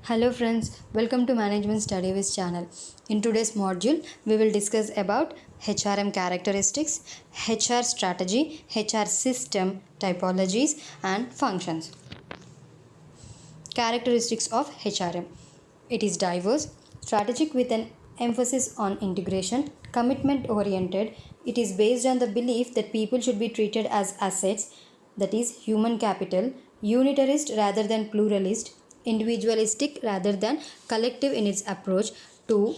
Hello friends, welcome to Management Study with channel. In today's module, we will discuss about HRM characteristics, HR strategy, HR system, typologies and functions. Characteristics of HRM. It is diverse, strategic with an emphasis on integration, commitment oriented. It is based on the belief that people should be treated as assets, that is human capital, unitarist rather than pluralist, individualistic rather than collective in its approach to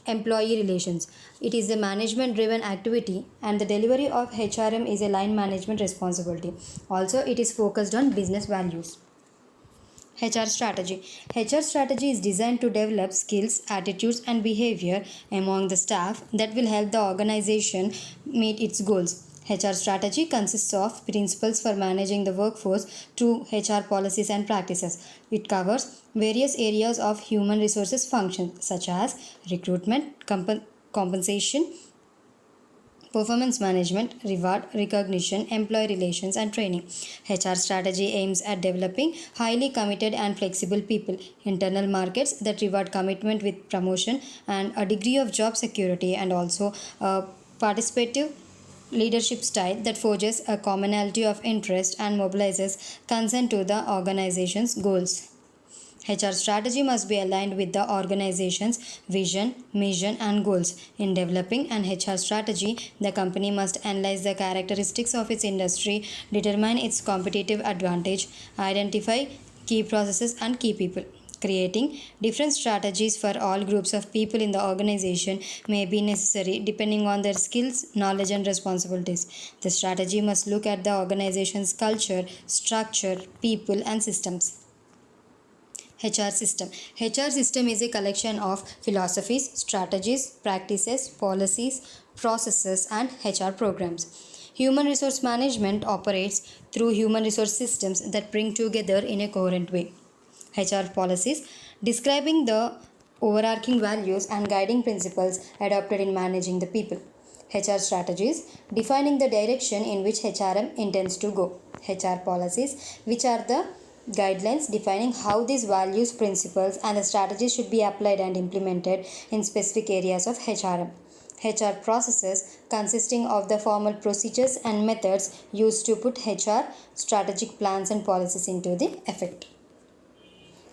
employee relations. It is a management driven activity and the delivery of HRM is a line management responsibility. Also, it is focused on business values. HR strategy. HR strategy is designed to develop skills, attitudes, and behavior among the staff that will help the organization meet its goals. HR strategy consists of principles for managing the workforce through HR policies and practices. It covers various areas of human resources functions such as recruitment, compensation, performance management, reward, recognition, employee relations, and training. HR strategy aims at developing highly committed and flexible people, internal markets that reward commitment with promotion and a degree of job security, and also a participative leadership style that forges a commonality of interest and mobilizes consent to the organization's goals. HR strategy must be aligned with the organization's vision, mission, and goals. In developing an HR strategy, the company must analyze the characteristics of its industry, determine its competitive advantage, identify key processes and key people. Creating different strategies for all groups of people in the organization may be necessary depending on their skills, knowledge, and responsibilities. The strategy must look at the organization's culture, structure, people, and systems. HR system. HR system is a collection of philosophies, strategies, practices, policies, processes, and HR programs. Human resource management operates through human resource systems that bring together in a coherent way. HR policies describing the overarching values and guiding principles adopted in managing the people. HR strategies defining the direction in which HRM intends to go. HR policies, which are the guidelines defining how these values, principles, and the strategies should be applied and implemented in specific areas of HRM. HR processes consisting of the formal procedures and methods used to put HR strategic plans and policies into the effect.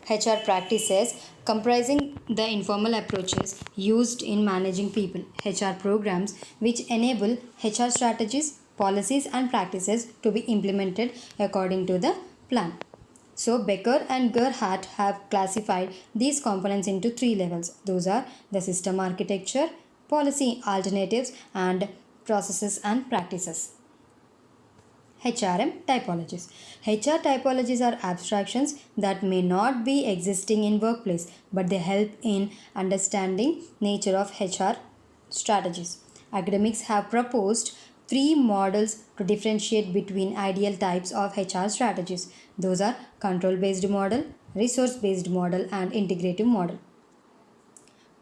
HR practices comprising the informal approaches used in managing people. HR programs which enable HR strategies, policies, and practices to be implemented according to the plan. So Becker and Gerhardt have classified these components into three levels. Those are the system architecture, policy alternatives, and processes and practices. HRM typologies. HR typologies are abstractions that may not be existing in workplace, but they help in understanding nature of HR strategies. Academics have proposed three models to differentiate between ideal types of HR strategies. Those are control-based model, resource-based model, and integrative model.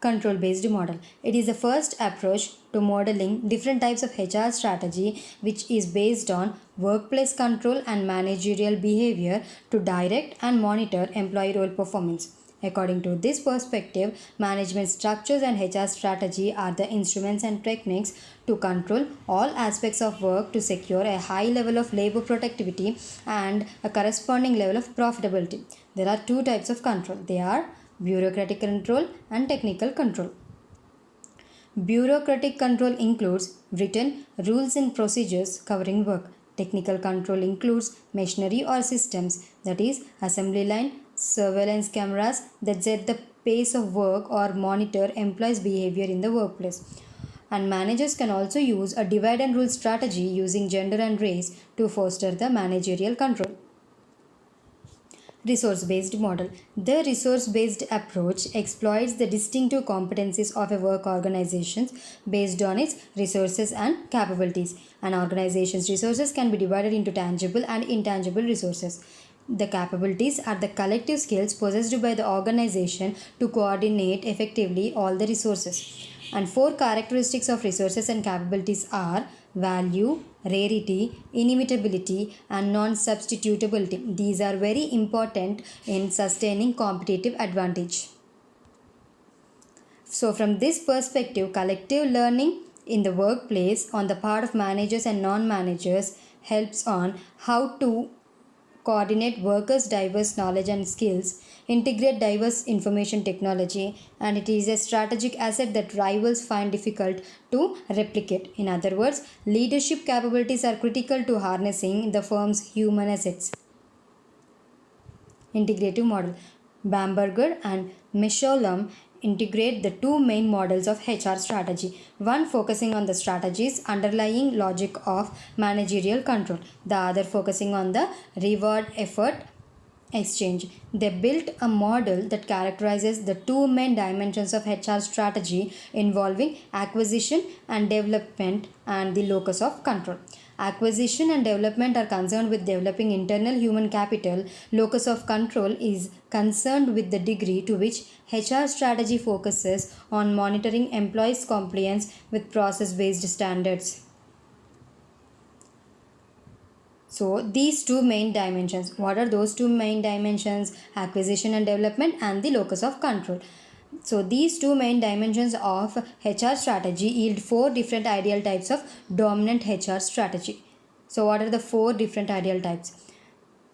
Control-based model. It is the first approach to modeling different types of HR strategy, which is based on workplace control and managerial behavior to direct and monitor employee role performance. According to this perspective, management structures and HR strategy are the instruments and techniques to control all aspects of work to secure a high level of labor productivity and a corresponding level of profitability. There are two types of control. They are bureaucratic control and technical control. Bureaucratic control includes written rules and procedures covering work. Technical control includes machinery or systems, that is, assembly line, surveillance cameras that set the pace of work or monitor employees' behavior in the workplace. And managers can also use a divide and rule strategy using gender and race to foster the managerial control. Resource-based model. The resource-based approach exploits the distinctive competencies of a work organization based on its resources and capabilities. An organization's resources can be divided into tangible and intangible resources. The capabilities are the collective skills possessed by the organization to coordinate effectively all the resources. And four characteristics of resources and capabilities are value, rarity, inimitability, and non substitutability. These are very important in sustaining competitive advantage. So, from this perspective, collective learning in the workplace on the part of managers and non managers helps on how to coordinate workers' diverse knowledge and skills, integrate diverse information technology, and it is a strategic asset that rivals find difficult to replicate. In other words, leadership capabilities are critical to harnessing the firm's human assets. Integrative model. Bamberger and Misholem integrate the two main models of HR strategy. One focusing on the strategy's underlying logic of managerial control, the other focusing on the reward effort exchange. They built a model that characterizes the two main dimensions of HR strategy involving acquisition and development and the locus of control. Acquisition and development are concerned with developing internal human capital. Locus of control is concerned with the degree to which HR strategy focuses on monitoring employees' compliance with process based standards. So, these two main dimensions. What are those two main dimensions? Acquisition and development, and the locus of control. So, these two main dimensions of HR strategy yield four different ideal types of dominant HR strategy. So, what are the four different ideal types?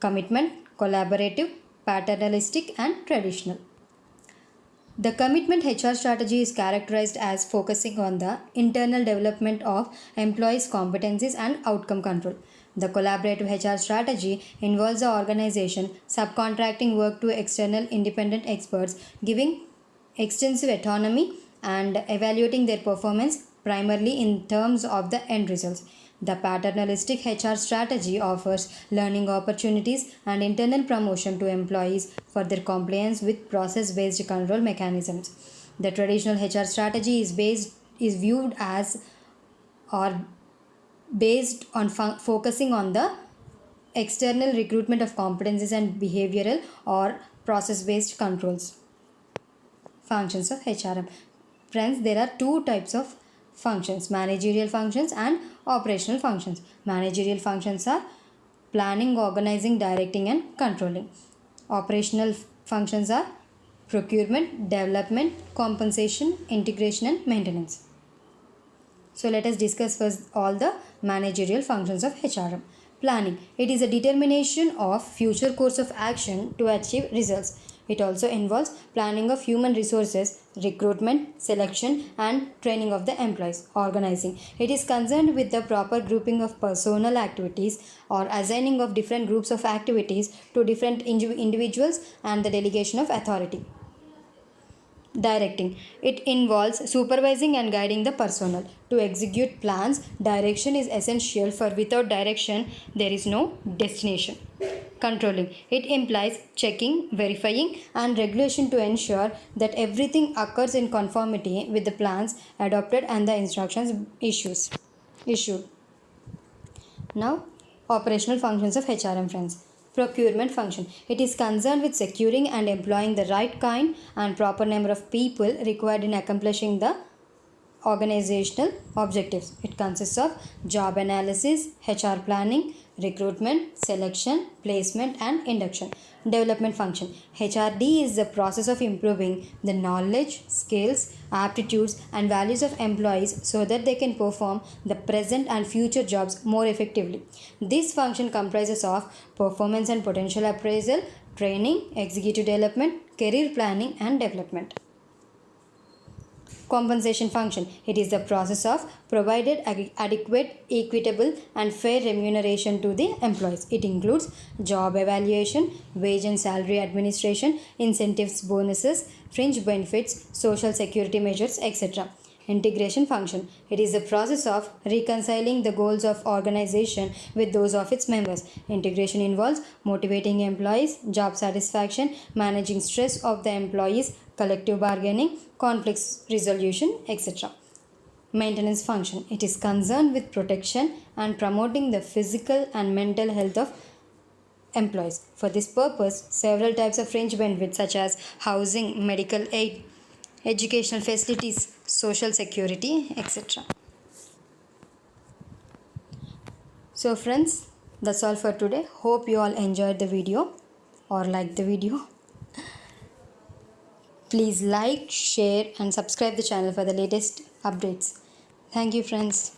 Commitment, collaborative, paternalistic, and traditional. The commitment HR strategy is characterized as focusing on the internal development of employees' competencies and outcome control. The collaborative HR strategy involves the organization subcontracting work to external independent experts, giving extensive autonomy and evaluating their performance primarily in terms of the end results. The paternalistic HR strategy offers learning opportunities and internal promotion to employees for their compliance with process-based control mechanisms. The traditional HR strategy is viewed as or based on focusing on the external recruitment of competencies and behavioral or process-based controls. Functions of HRM. Friends, there are two types of functions: managerial functions and operational functions. Managerial functions are planning, organizing, directing, and controlling. Operational functions are procurement, development, compensation, integration, and maintenance. So let us discuss first all the managerial functions of HRM. Planning. It is a determination of future course of action to achieve results. It also involves planning of human resources, recruitment, selection, and training of the employees. Organizing. It is concerned with the proper grouping of personal activities or assigning of different groups of activities to different individuals and the delegation of authority. Directing. It involves supervising and guiding the personnel. To execute plans, direction is essential, for without direction, there is no destination. Controlling. It implies checking, verifying, and regulation to ensure that everything occurs in conformity with the plans adopted and the instructions issued. Now, operational functions of HRM, friends. Procurement function. It is concerned with securing and employing the right kind and proper number of people required in accomplishing the organizational objectives. It consists of job analysis, HR planning, recruitment, selection, placement, and induction. Development function. HRD is the process of improving the knowledge, skills, aptitudes, and values of employees so that they can perform the present and future jobs more effectively. This function comprises of performance and potential appraisal, training, executive development, career planning, and development. Compensation function. It is the process of provided adequate, equitable, and fair remuneration to the employees. It includes job evaluation, wage and salary administration, incentives, bonuses, fringe benefits, social security measures, etc. Integration function. It is the process of reconciling the goals of organization with those of its members. Integration involves motivating employees, job satisfaction, managing stress of the employees, collective bargaining, conflicts resolution, etc. Maintenance function. It is concerned with protection and promoting the physical and mental health of employees. For this purpose, several types of fringe benefits such as housing, medical aid, educational facilities, social security, etc. So friends, that's all for today. Hope you all enjoyed the video or liked the video. Please like, share and subscribe the channel for the latest updates. Thank you friends.